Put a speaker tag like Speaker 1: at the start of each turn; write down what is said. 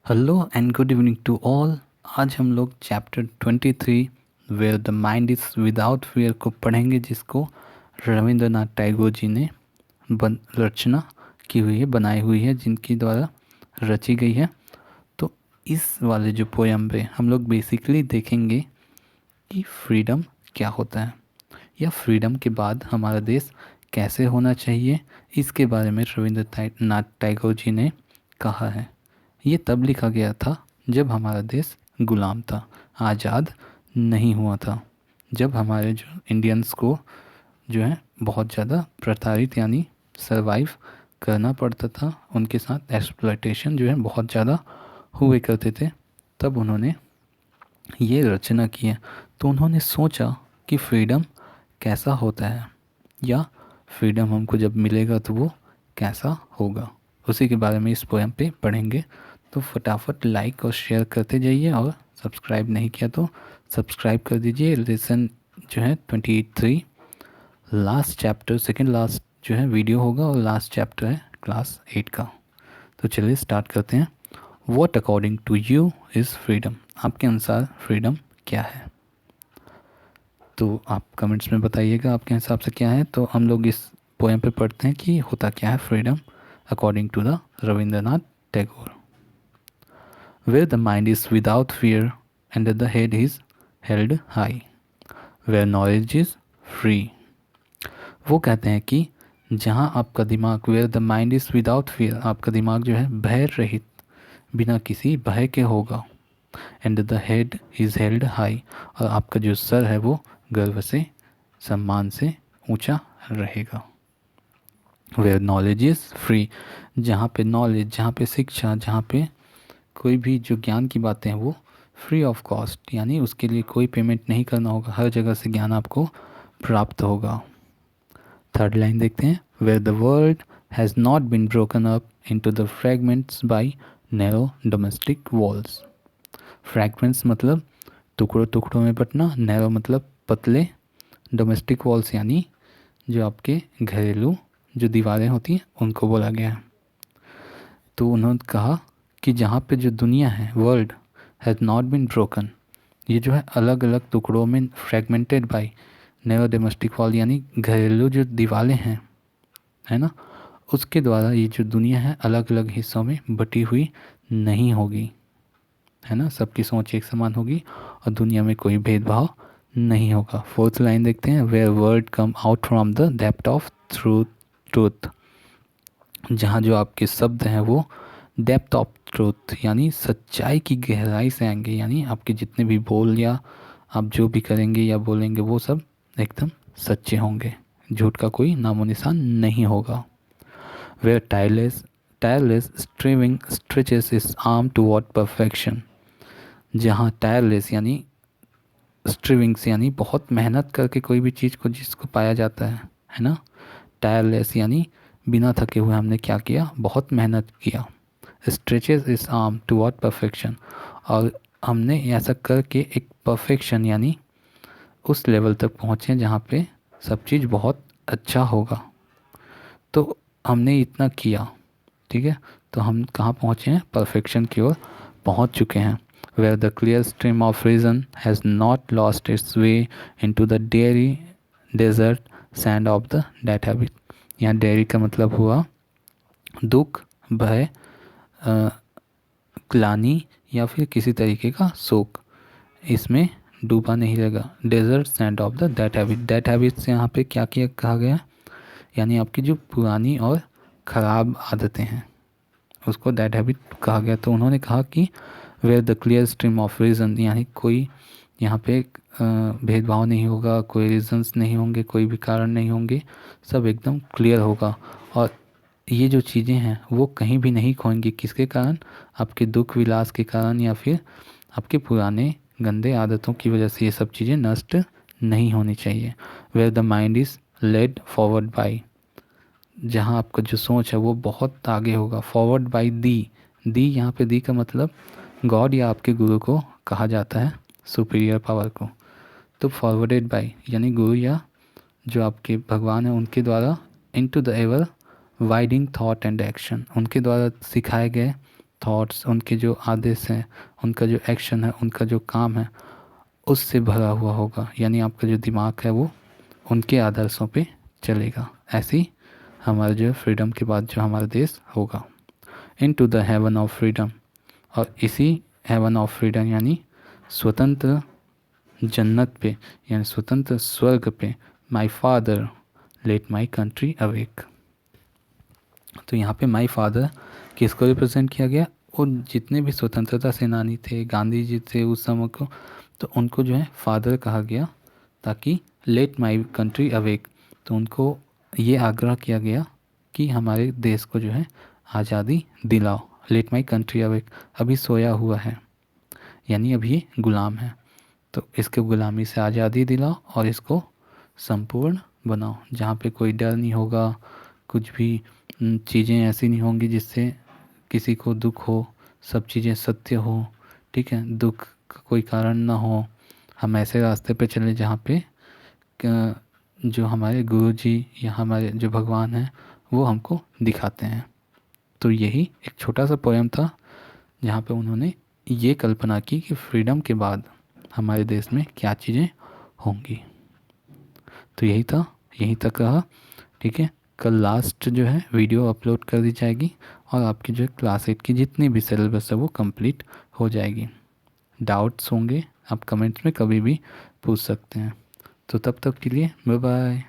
Speaker 1: Hello and good evening to all. आज हम लोग chapter 23 where the mind is without fear को पढ़ेंगे, जिसको रविंद्रनाथ टैगोर जी ने रचना की हुई है, बनाई हुई है, जिनकी द्वारा रची गई है। तो इस वाले जो पोयम पे हम लोग बेसिकली देखेंगे कि फ्रीडम क्या होता है, या फ्रीडम के बाद हमारा देश कैसे होना चाहिए। इसके बारे में रविंद्रनाथ टैगोर जी ने कहा है। ये तब लिखा गया था जब हमारा देश गुलाम था, आज़ाद नहीं हुआ था, जब हमारे जो इंडियंस को जो है बहुत ज़्यादा प्रताड़ित यानी सरवाइव करना पड़ता था, उनके साथ एक्सप्लॉयटेशन जो है बहुत ज़्यादा हुए करते थे। तब उन्होंने ये रचना की है। तो उन्होंने सोचा कि फ्रीडम कैसा होता है, या फ्रीडम हमको जब मिलेगा तो वो कैसा होगा, उसी के बारे में इस पोएम पे पढ़ेंगे। तो फटाफट लाइक और शेयर करते जाइए, और सब्सक्राइब नहीं किया तो सब्सक्राइब कर दीजिए। लेसन जो है 23 लास्ट चैप्टर, सेकंड लास्ट जो है वीडियो होगा, और लास्ट चैप्टर है क्लास 8 का। तो चलिए स्टार्ट करते हैं। What according to you is freedom? आपके अनुसार फ्रीडम क्या है? तो आप कमेंट्स में बताइएगा आपके हिसाब से क्या है। तो हम लोग इस पोएम पे पढ़ते हैं कि होता क्या है freedom according to the Rabindranath Tagore. Where the mind is without fear and the head is held high, where knowledge is free। वो कहते हैं कि जहाँ आपका दिमाग, where the mind is without fear, आपका दिमाग जो है भय रहित, बिना किसी भय के होगा। And the head is held high, और आपका जो सर है वो गर्व से, सम्मान से ऊंचा रहेगा। वेयर नॉलेज इज़ फ्री, जहाँ पे नॉलेज, जहाँ पे शिक्षा, जहाँ पे कोई भी जो ज्ञान की बातें हैं वो फ्री ऑफ कॉस्ट, यानी उसके लिए कोई पेमेंट नहीं करना होगा, हर जगह से ज्ञान आपको प्राप्त होगा। थर्ड लाइन देखते हैं। Where the world has not been broken up into the fragments by narrow domestic walls. Fragments मतलब टुकड़ों टुकड़ों में बटना, नैरो मतलब पतले, डोमेस्टिक वॉल्स यानी जो आपके घरेलू जो दीवारें होती हैं उनको बोला गया है। तो उन्होंने कहा कि जहाँ पे जो दुनिया है, world has not been broken, ये जो है अलग अलग टुकड़ों में fragmented by narrow domestic wall, यानी घरेलू जो दीवारें हैं, है ना, उसके द्वारा ये जो दुनिया है अलग अलग हिस्सों में बटी हुई नहीं होगी, है ना, सबकी सोच एक समान होगी और दुनिया में कोई भेदभाव नहीं होगा। फोर्थ लाइन देखते हैं। Where word come out from the depth of truth, जहाँ जो आपके शब्द हैं वो डेप्थ ऑफ ट्रूथ यानी सच्चाई की गहराई से आएंगे, यानी आपके जितने भी बोल या आप जो भी करेंगे या बोलेंगे वो सब एकदम सच्चे होंगे, झूठ का कोई नामो निशान नहीं होगा। Where tireless striving stretches is arm toward perfection, जहाँ टायरलेस यानी स्ट्रीविंग्स यानी बहुत मेहनत करके कोई भी चीज़ को जिसको पाया जाता है ना। टायरलेस यानी बिना थके हुए हमने क्या किया, बहुत मेहनत किया। Stretches is arm toward perfection, और हमने ऐसा करके एक परफेक्शन यानी उस लेवल तक पहुँचे जहाँ पे सब चीज़ बहुत अच्छा होगा। तो हमने इतना किया, ठीक है, तो हम कहाँ पहुँचे हैं, परफेक्शन की ओर पहुँच चुके हैं। Where the clear stream of reason has not lost its way into the dreary desert sand of the dead habit. यहाँ डेयरी का मतलब हुआ दुख, भय, ग्लानि या फिर किसी तरीके का शोक, इसमें डूबा नहीं रहेगा। Desert sand of the that habit से यहाँ पे क्या किया कहा गया, यानी आपकी जो पुरानी और ख़राब आदतें हैं उसको दैट हैबिट कहा गया। तो उन्होंने कहा कि where the clear stream of reason, यानी कोई यहाँ पे भेदभाव नहीं होगा, कोई रीजंस नहीं होंगे, कोई भी कारण नहीं होंगे, सब एकदम क्लियर होगा। और ये जो चीज़ें हैं वो कहीं भी नहीं खोएंगी, किसके कारण, आपके दुख विलास के कारण या फिर आपके पुराने गंदे आदतों की वजह से ये सब चीज़ें नष्ट नहीं होनी चाहिए। Where the mind is led forward by, जहाँ आपका जो सोच है वो बहुत आगे होगा। फॉरवर्ड बाई दी यहाँ पे दी का मतलब गॉड या आपके गुरु को कहा जाता है, सुपीरियर पावर को। तो फॉरवर्डेड बाई यानी गुरु या जो आपके भगवान हैं उनके द्वारा, into the ever widening thought and action, उनके द्वारा सिखाए गए थॉट्स, उनके जो आदेश हैं, उनका जो एक्शन है, उनका जो काम है, उससे भरा हुआ होगा। यानी आपका जो दिमाग है वो उनके आदर्शों पे चलेगा। ऐसे ही हमारा जो फ्रीडम के बाद जो हमारा देश होगा। Into the heaven of freedom, और इसी हेवन ऑफ फ्रीडम यानी स्वतंत्र जन्नत पे, यानी स्वतंत्र स्वर्ग पे, my father let my country awake. तो यहाँ पे माई फादर किसको रिप्रेजेंट किया गया? वो जितने भी स्वतंत्रता सेनानी थे, गांधी जी थे उस समय को, तो उनको जो है फादर कहा गया, ताकि लेट माई कंट्री अवेक, तो उनको ये आग्रह किया गया कि हमारे देश को जो है आज़ादी दिलाओ। लेट माई कंट्री अवेक, अभी सोया हुआ है, यानी अभी ये गुलाम है, तो इसके गुलामी से आज़ादी दिलाओ और इसको संपूर्ण बनाओ, जहाँ पे कोई डर नहीं होगा, कुछ भी चीज़ें ऐसी नहीं होंगी जिससे किसी को दुख हो, सब चीज़ें सत्य हो, ठीक है, दुख का कोई कारण ना हो। हम ऐसे रास्ते पे चले जहाँ पे जो हमारे गुरु जी या हमारे जो भगवान हैं वो हमको दिखाते हैं। तो यही एक छोटा सा पोएम था जहाँ पे उन्होंने ये कल्पना की कि फ्रीडम के बाद हमारे देश में क्या चीज़ें होंगी। तो यही था, यहीं तक रहा, ठीक है। कल लास्ट जो है वीडियो अपलोड कर दी जाएगी और आपकी जो क्लास 8 की जितनी भी सिलेबस है वो कंप्लीट हो जाएगी। डाउट्स होंगे आप कमेंट्स में कभी भी पूछ सकते हैं। तो तब तक के लिए बाय बाय।